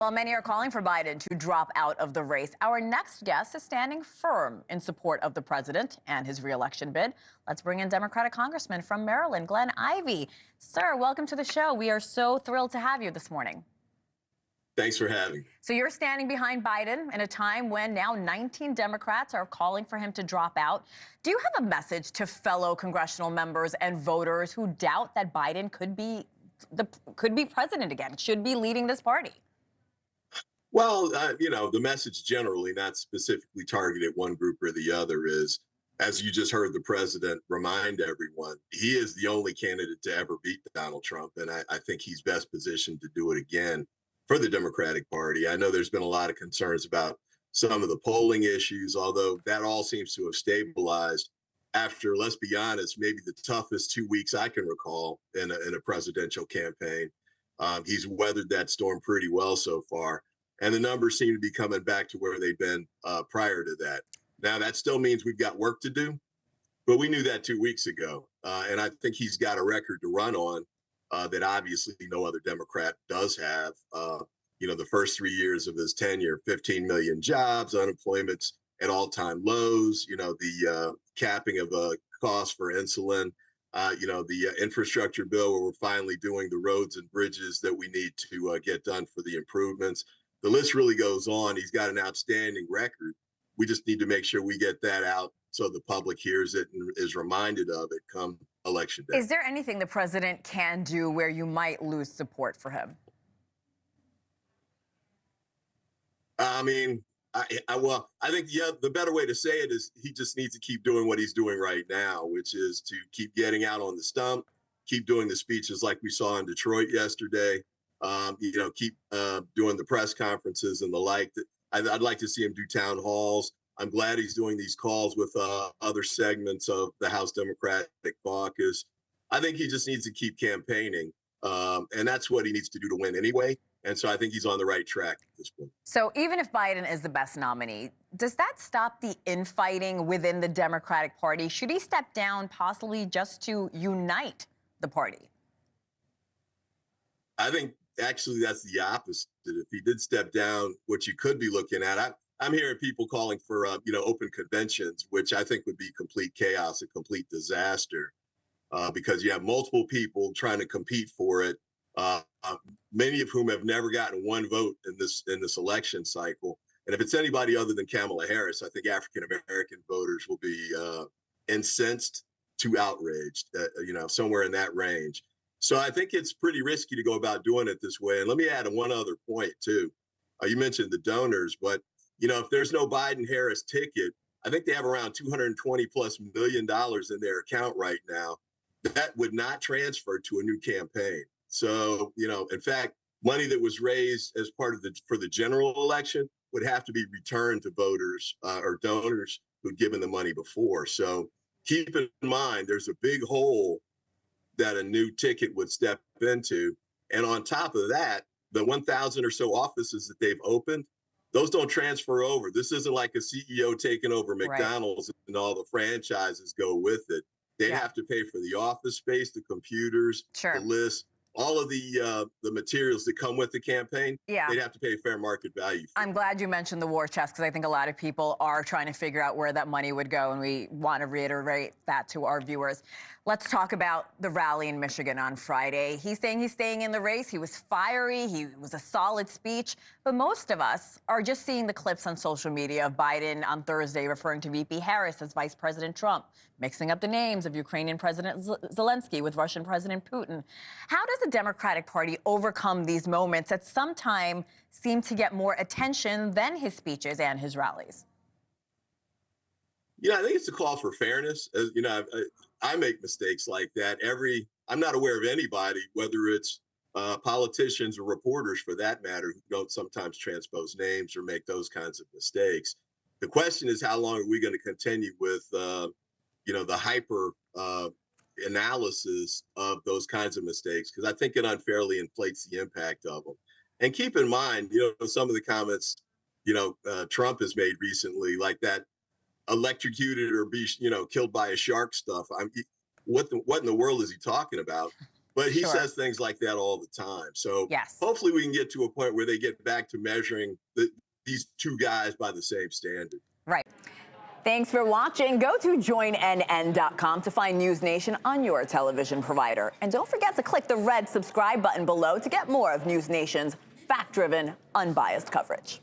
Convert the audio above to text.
While many are calling for Biden to drop out of the race, our next guest is standing firm in support of the president and his reelection bid. Let's bring in Democratic Congressman from Maryland, Glenn Ivey. Sir, welcome to the show. We are so thrilled to have you this morning. Thanks for having me. So you're standing behind Biden in a time when now 19 Democrats are calling for him to drop out. Do you have a message to fellow congressional members and voters who doubt that Biden could be president again, should be leading this party? Well, the message generally, not specifically targeted one group or the other, is, as you just heard the president remind everyone, he is the only candidate to ever beat Donald Trump. And I think he's best positioned to do it again for the Democratic Party. I know there's been a lot of concerns about some of the polling issues, although that all seems to have stabilized after, let's be honest, maybe the toughest 2 weeks I can recall in a presidential campaign. He's weathered that storm pretty well so far. And the numbers seem to be coming back to where they've been prior to that. Now, that still means we've got work to do, but we knew that 2 weeks ago. And I think he's got a record to run on that obviously no other Democrat does have. The first 3 years of his tenure, 15 million jobs, unemployment's at all-time lows, the capping of costs for insulin, the infrastructure bill where we're finally doing the roads and bridges that we need to get done for the improvements. The list really goes on. He's got an outstanding record. We just need to make sure we get that out so the public hears it and is reminded of it come election day. Is there anything the president can do where you might lose support for him? I think the better way to say it is he just needs to keep doing what he's doing right now, which is to keep getting out on the stump, keep doing the speeches like we saw in Detroit yesterday. Keep doing the press conferences and the like. I'd like to see him do town halls. I'm glad he's doing these calls with other segments of the House Democratic caucus. I think he just needs to keep campaigning, and that's what he needs to do to win anyway. And so I think he's on the right track at this point. So even if Biden is the best nominee, does that stop the infighting within the Democratic Party? Should he step down possibly just to unite the party? I think actually that's the opposite. If he did step down, what you could be looking at, I'm hearing people calling for open conventions, which I think would be complete chaos, a complete disaster, because you have multiple people trying to compete for it, many of whom have never gotten one vote in this election cycle. And if it's anybody other than Kamala Harris, I think African American voters will be incensed to outraged, somewhere in that range. So I think it's pretty risky to go about doing it this way. And let me add one other point, too. You mentioned the donors, but, if there's no Biden-Harris ticket, I think they have around $220+ million in their account right now. That would not transfer to a new campaign. So, in fact, money that was raised as part of for the general election would have to be returned to voters or donors who'd given the money before. So keep in mind, there's a big hole that a new ticket would step into. And on top of that, the 1,000 or so offices that they've opened, those don't transfer over. This isn't like a CEO taking over McDonald's and all the franchises go with it. They'd have to pay for the office space, the computers, the list, all of the materials that come with the campaign. They'd have to pay fair market value for. I'm glad you mentioned the war chest, because I think a lot of people are trying to figure out where that money would go, and we want to reiterate that to our viewers. Let's talk about the rally in Michigan on Friday. He's saying he's staying in the race. He was fiery. He was a solid speech. But most of us are just seeing the clips on social media of Biden on Thursday referring to VP Harris as Vice President Trump, mixing up the names of Ukrainian President Zelensky with Russian President Putin. How does the Democratic Party overcome these moments that sometimes seem to get more attention than his speeches and his rallies? I think it's a call for fairness. I make mistakes like that. I'm not aware of anybody, whether it's politicians or reporters for that matter, who don't sometimes transpose names or make those kinds of mistakes. The question is, how long are we going to continue with, the hyper analysis of those kinds of mistakes? Because I think it unfairly inflates the impact of them. And keep in mind, some of the comments, Trump has made recently, like that electrocuted or be, killed by a shark stuff. What in the world is he talking about? But he Sure. says things like that all the time. So Yes. hopefully we can get to a point where they get back to measuring these two guys by the same standard. Right. Thanks for watching. Go to joinnn.com to find NewsNation on your television provider. And don't forget to click the red subscribe button below to get more of NewsNation's fact-driven, unbiased coverage.